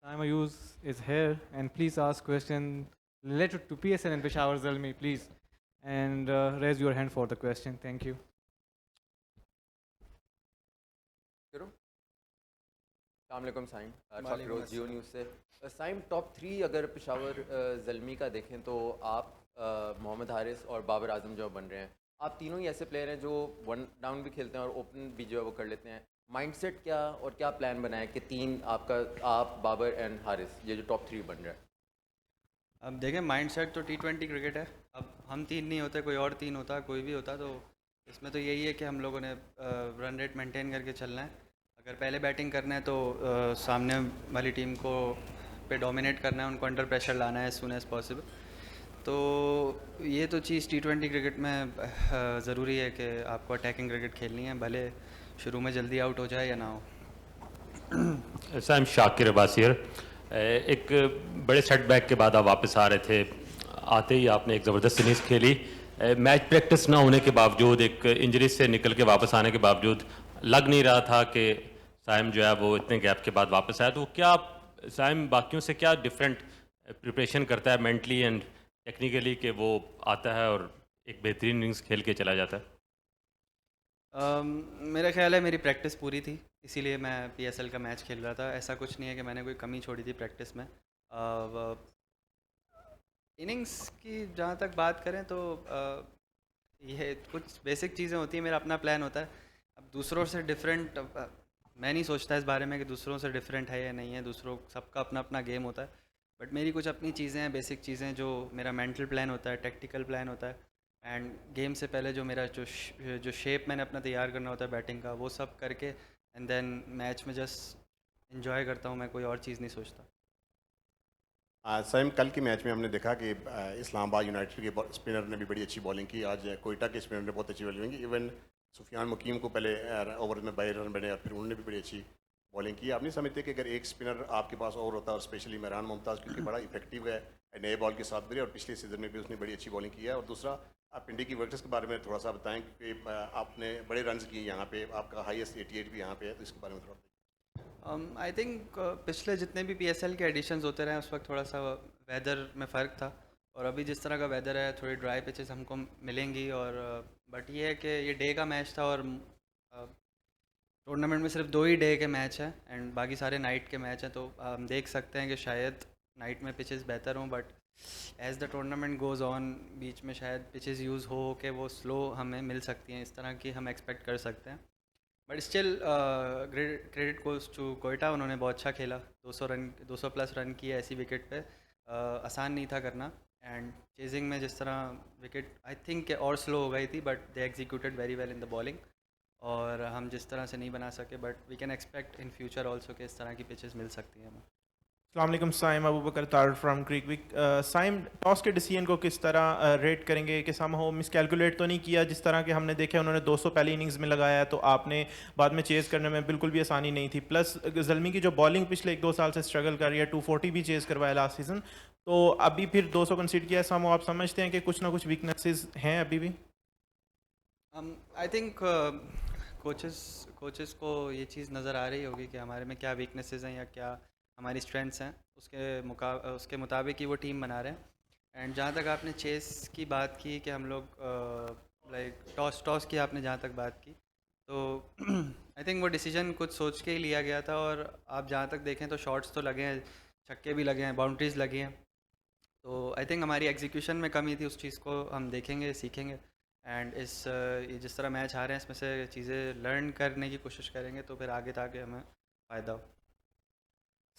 Time use is here, and please ask question related to PSL and Peshawar Zalmi, please, and raise your hand for the question. Thank you. करो अस्सलाम साइम वालेकुम फ़ाकरोज़ जियो news से Saim top three अगर पेशावर ज़ल्मी का देखें तो आप मोहम्मद हारिस और बाबर आजम जो बन रहे हैं, आप तीनों ही ऐसे प्लेयर हैं जो वन डाउन भी खेलते हैं और ओपन भी जो है वो कर लेते हैं। माइंडसेट क्या और क्या प्लान बनाए कि तीन आपका आप बाबर एंड हारिस ये जो टॉप थ्री बन रहा है? अब देखें, माइंडसेट तो T20 क्रिकेट है। अब हम तीन नहीं होते, कोई और तीन होता, कोई भी होता, तो इसमें तो यही है कि हम लोगों ने रन रेट मेंटेन करके चलना है। अगर पहले बैटिंग करना है तो सामने वाली टीम को पे डोमिनेट करना है, उनको अंडर प्रेशर लाना है एज सुन एज पॉसिबल। तो ये तो चीज़ T20 क्रिकेट में ज़रूरी है कि आपको अटैकिंग क्रिकेट खेलनी है, भले शुरू में जल्दी आउट हो जाए या ना हो। साइम शाकिर अब्बास हियर। एक बड़े सेटबैक के बाद आप वापस आ रहे थे, आते ही आपने एक ज़बरदस्त इनिंग्स खेली। मैच प्रैक्टिस ना होने के बावजूद, एक इंजरी से निकल के वापस आने के बावजूद लग नहीं रहा था कि साइम जो है वो इतने गैप के बाद वापस आया। तो क्या साइम बाकियों से क्या डिफरेंट प्रिपरेशन करता है मेंटली एंड टेक्निकली कि वो आता है और एक बेहतरीन इनिंग्स खेल के चला जाता है? मेरा ख्याल है मेरी प्रैक्टिस पूरी थी, इसीलिए मैं PSL का मैच खेल रहा था। ऐसा कुछ नहीं है कि मैंने कोई कमी छोड़ी थी प्रैक्टिस में। इनिंग्स की जहाँ तक बात करें तो ये कुछ बेसिक चीज़ें होती हैं, मेरा अपना प्लान होता है। अब दूसरों से डिफरेंट मैं नहीं सोचता इस बारे में कि दूसरों से डिफरेंट है या नहीं है, दूसरों सबका अपना अपना गेम होता है। बट मेरी कुछ अपनी चीज़ें हैं, बेसिक चीज़ें, जो मेरा मेंटल प्लान होता है, टैक्टिकल प्लान होता है, एंड गेम से पहले जो मेरा जो शेप मैंने अपना तैयार करना होता है बैटिंग का, वो सब करके एंड देन मैच में जस्ट इंजॉय करता हूँ। मैं कोई और चीज़ नहीं सोचता। सैम, कल के मैच में हमने देखा कि इस्लामाबाद यूनाइटेड के स्पिनर ने भी बड़ी अच्छी बॉलिंग की। आज कोयटा के स्पिनर ने बहुत अच्छी बॉलिंग की। इवन सुफियान मुकीम को पहले ओवर में 22 रन बने और फिर उन्होंने भी बड़ी अच्छी बॉलिंग की। आप नहीं समझते कि अगर एक स्पिनर आपके पास और होता, और स्पेशली मेहरान मुमताज़, क्योंकि बड़ा इफेक्टिव है नए बॉल के साथ भी, और पिछले सीजन में भी उसने बड़ी अच्छी बॉलिंग की है। और दूसरा, आप इंडिया की वर्कर्स के बारे में थोड़ा सा बताएं कि आपने बड़े रन किए यहाँ पे, आपका हाईएस्ट 88 भी यहाँ पे है, तो इसके बारे में थोड़ा। आई थिंक पिछले जितने भी PSL के एडिशंस होते रहे, उस वक्त थोड़ा सा वेदर में फ़र्क था, और अभी जिस तरह का वेदर है, थोड़ी ड्राई पिचेस हमको मिलेंगी। और बट ये है कि ये डे का मैच था, और टूर्नामेंट में सिर्फ 2 ही डे के मैच हैं एंड बाकी सारे नाइट के मैच हैं। तो हम देख सकते हैं कि शायद नाइट में पिचेस बेहतर हों, but as the tournament goes on बीच में शायद पिचेस यूज़ हो के वो स्लो हमें मिल सकती हैं, इस तरह की हम एक्सपेक्ट कर सकते हैं। But still credit goes to Quetta, उन्होंने बहुत अच्छा खेला। 200 प्लस रन किए ऐसी विकेट पे, आसान नहीं था करना। एंड चेजिंग में जिस तरह विकेट आई थिंक और स्लो हो गई थी, but they executed very well in the bowling, और हम जिस तरह से नहीं बना सके, but we can expect in future also कि इस तरह की पिचेस मिल सकती हैं हमें। अस्सलाम वालेकुम साइम, अबू बकर तार from Cricwick. Saim, toss के डिसीजन को किस तरह रेट करेंगे कि सम हो मिसकैलकुलेट तो नहीं किया? जिस तरह के हमने देखे उन्होंने 200 पहली इनिंग्स में लगाया, तो आपने बाद में चेज़ करने में बिल्कुल भी आसानी नहीं थी। प्लस ज़ल्मी की जो बॉलिंग पिछले 1-2 साल से स्ट्रगल कर रही है, 240 भी चेज़ करवाया लास्ट सीज़न, तो अभी फिर 200 कंसीड किया। सम हो, आप समझते हैं कि कुछ ना कुछ वीकनेसेस हैं अभी भी? आई थिंक कोचेस को ये चीज़ नज़र आ रही होगी कि हमारे में क्या वीकनेसेस हैं या क्या हमारी स्ट्रेंथ्स हैं, उसके मुताबिक ही वो टीम बना रहे हैं। एंड जहाँ तक आपने चेस की बात की कि हम लोग लाइक टॉस की आपने जहाँ तक बात की, तो आई थिंक वो डिसीजन कुछ सोच के ही लिया गया था। और आप जहाँ तक देखें तो शॉट्स तो लगे हैं, छक्के भी लगे हैं, बाउंड्रीज लगी हैं। तो आई थिंक हमारी एग्जीक्यूशन में कमी थी, उस चीज़ को हम देखेंगे, सीखेंगे, एंड ये जिस तरह मैच आ रहे हैं इसमें से चीज़ें लर्न करने की कोशिश करेंगे, तो फिर आगे ताकि हमें फ़ायदा हो।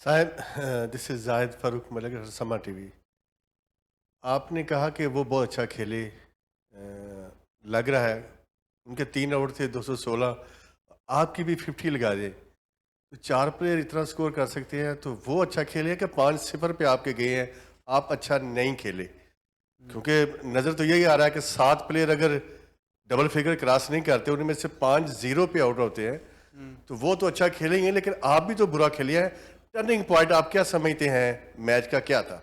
साहिब, दिस इज़ जाहिद फ़ारूक मलिक, समा टीवी। आपने कहा कि वो बहुत अच्छा खेले, लग रहा है उनके 3 ओवर थे 216, आपकी भी 50 लगा दे तो 4 प्लेयर इतना स्कोर कर सकते हैं, तो वो अच्छा खेले कि 5-0 पे आपके गए हैं, आप अच्छा नहीं खेले? क्योंकि नज़र तो यही आ रहा है कि 7 प्लेयर अगर डबल फिगर क्रॉस नहीं करते, उनमें से 5-0 पे आउट होते हैं, तो वो तो अच्छा खेलेंगे, लेकिन आप भी तो बुरा खेले हैं। टर्निंग पॉइंट आप क्या समझते हैं मैच का, क्या था?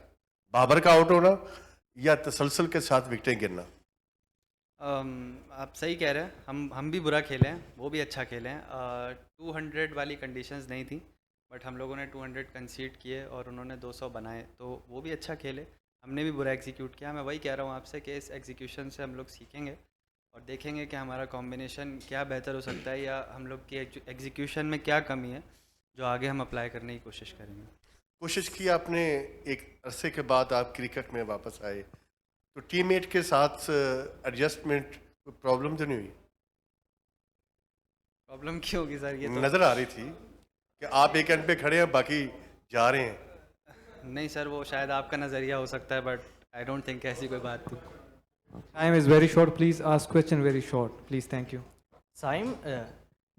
बाबर का आउट होना या तसलसल के साथ विकेटें गिरना? आप सही कह रहे हैं, हम भी बुरा खेले हैं, वो भी अच्छा खेले हैं। 200 वाली कंडीशंस नहीं थी, बट हम लोगों ने 200 कंसीड किए और उन्होंने 200 बनाए, तो वो भी अच्छा खेले, हमने भी बुरा एग्जीक्यूट किया। मैं वही कह रहा हूँ आपसे कि इस एग्जीक्यूशन से हम लोग सीखेंगे और देखेंगे कि हमारा कॉम्बिनेशन क्या बेहतर हो सकता है या हम लोग की एग्जीक्यूशन में क्या कमी है जो आगे हम अप्लाई करने की कोशिश करेंगे। कोशिश की आपने, एक अरसे के बाद आप क्रिकेट में वापस आए, तो टीममेट के साथ एडजस्टमेंट प्रॉब्लम तो नहीं हुई? प्रॉब्लम क्यों होगी सर? ये तो नज़र आ रही थी कि आप एक एंड पे खड़े हैं, बाकी जा रहे हैं। नहीं सर, वो शायद आपका नज़रिया हो सकता है, बट आई डोंट थिंक ऐसी कोई बात थी। Time is very short. Please ask question very short. Please, thank you. Saim,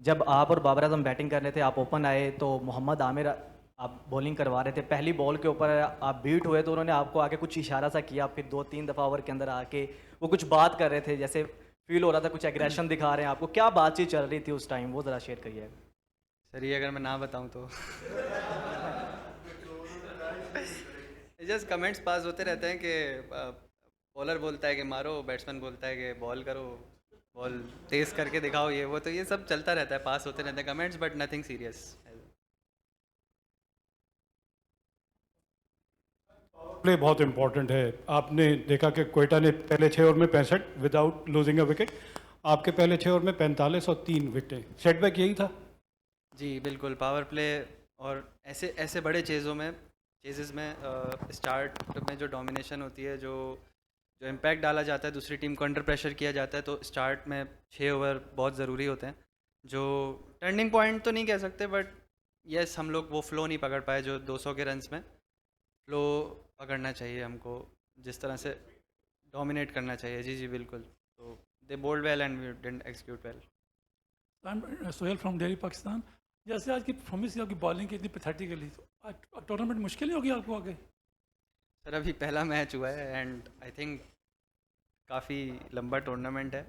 जब आप और बाबर आजम बैटिंग कर रहे थे, आप ओपन आए तो मोहम्मद आमिर आप बॉलिंग करवा रहे थे, पहली बॉल के ऊपर आप बीट हुए तो उन्होंने आपको आके कुछ इशारा सा किया, फिर 2-3 दफ़ा ओवर के अंदर आके वो कुछ बात कर रहे थे, जैसे फील हो रहा था कुछ एग्रेशन दिखा रहे हैं आपको, क्या बातचीत चल रही थी उस टाइम, वो ज़रा शेयर करिए। सर ये अगर मैं ना बताऊं तो जस्ट कमेंट्स पास होते रहते हैं कि बॉलर बोलता है कि मारो, बैट्समैन बोलता है कि बॉल करो, बॉल तेज़ करके दिखाओ, ये वो, तो ये सब चलता रहता है, पास होते रहते हैं comments, but nothing serious. Play बहुत इंपॉर्टेंट है। आपने देखा कि कोयटा ने पहले 6 ओवर में 65 विदाउट लूजिंग अ विकेट, आपके पहले 6 ओवर में 45 और 3 विकेटें। सेटबैक यही था? जी बिल्कुल, पावर प्ले और ऐसे ऐसे बड़े चेजेस में स्टार्ट में जो डोमिनेशन होती है, जो इम्पैक्ट डाला जाता है, दूसरी टीम को अंडर प्रेशर किया जाता है, तो स्टार्ट में 6 ओवर बहुत ज़रूरी होते हैं। जो टर्निंग पॉइंट तो नहीं कह सकते, बट यस हम लोग वो फ्लो नहीं पकड़ पाए जो 200 के रन्स में। फ्लो पकड़ना चाहिए हमको, जिस तरह से डोमिनेट करना चाहिए। जी जी बिल्कुल, तो they bowled well and we didn't execute well. Sohail from Daily Pakistan. जैसे आज की परफॉर्मेंस की, आपकी बॉलिंग की इतनी पैथेटिकली, तो टूर्नामेंट मुश्किल नहीं होगी आपको आगे? सर अभी पहला मैच हुआ है एंड आई थिंक काफ़ी लंबा टूर्नामेंट है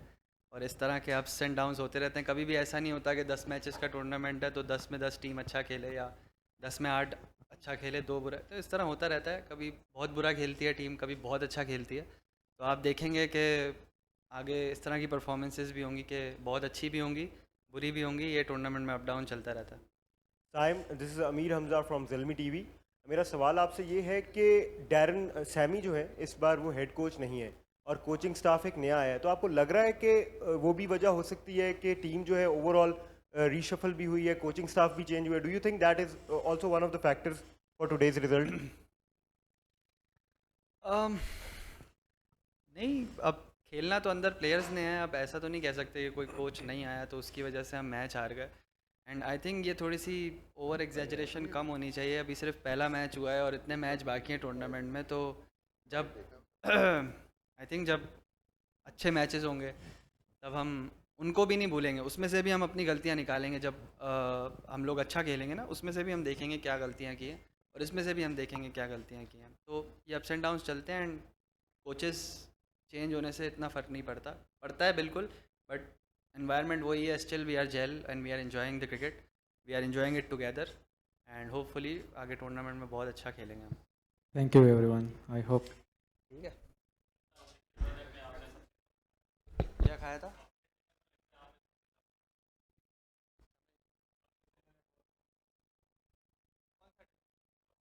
और इस तरह के अप्स एंड डाउन्स होते रहते हैं। कभी भी ऐसा नहीं होता कि 10 मैचेस का टूर्नामेंट है तो 10 में 10 टीम अच्छा खेले या 10 में 8 अच्छा खेले, 2 बुरा, तो इस तरह होता रहता है। कभी बहुत बुरा खेलती है टीम, कभी बहुत अच्छा खेलती है। तो आप देखेंगे कि आगे इस तरह की परफॉर्मेंसेस भी होंगी कि बहुत अच्छी भी होंगी, बुरी भी होंगी। ये टूर्नामेंट में अप डाउन चलता रहता है। Saim, this is Amir Hamza from ज़िल्मी TV. मेरा सवाल आपसे ये है कि डैरन सैमी जो है इस बार वो हेड कोच नहीं है और कोचिंग स्टाफ एक नया आया है, तो आपको लग रहा है कि वो भी वजह हो सकती है कि टीम जो है ओवरऑल रीशफल भी हुई है, कोचिंग स्टाफ भी चेंज हुआ है? Do you think that is also one of the factors for today's result? नहीं, अब खेलना तो अंदर प्लेयर्स ने है, अब ऐसा तो नहीं कह सकते कि कोई कोच नहीं आया तो उसकी वजह से हम मैच हार गए। एंड आई थिंक ये थोड़ी सी ओवर एग्जैजरेशन कम होनी चाहिए। अभी सिर्फ पहला मैच हुआ है और इतने मैच बाकी हैं टूर्नामेंट में, तो जब आई थिंक जब अच्छे मैचेस होंगे तब हम उनको भी नहीं भूलेंगे, उसमें से भी हम अपनी गलतियां निकालेंगे। जब हम लोग अच्छा खेलेंगे ना, उसमें से भी हम देखेंगे क्या गलतियां की हैं और इसमें से भी हम देखेंगे क्या गलतियां की हैं। तो ये अप्स एंड डाउन्स चलते हैं एंड कोचेस चेंज होने से इतना फ़र्क नहीं पड़ता है बिल्कुल, बट एनवायरनमेंट वही है। Still we are gel and we are enjoying the cricket, we are enjoying it together and hopefully आगे टूर्नामेंट में बहुत अच्छा खेलेंगे हम। Thank you everyone. I hope. ठीक है, क्या खाया था?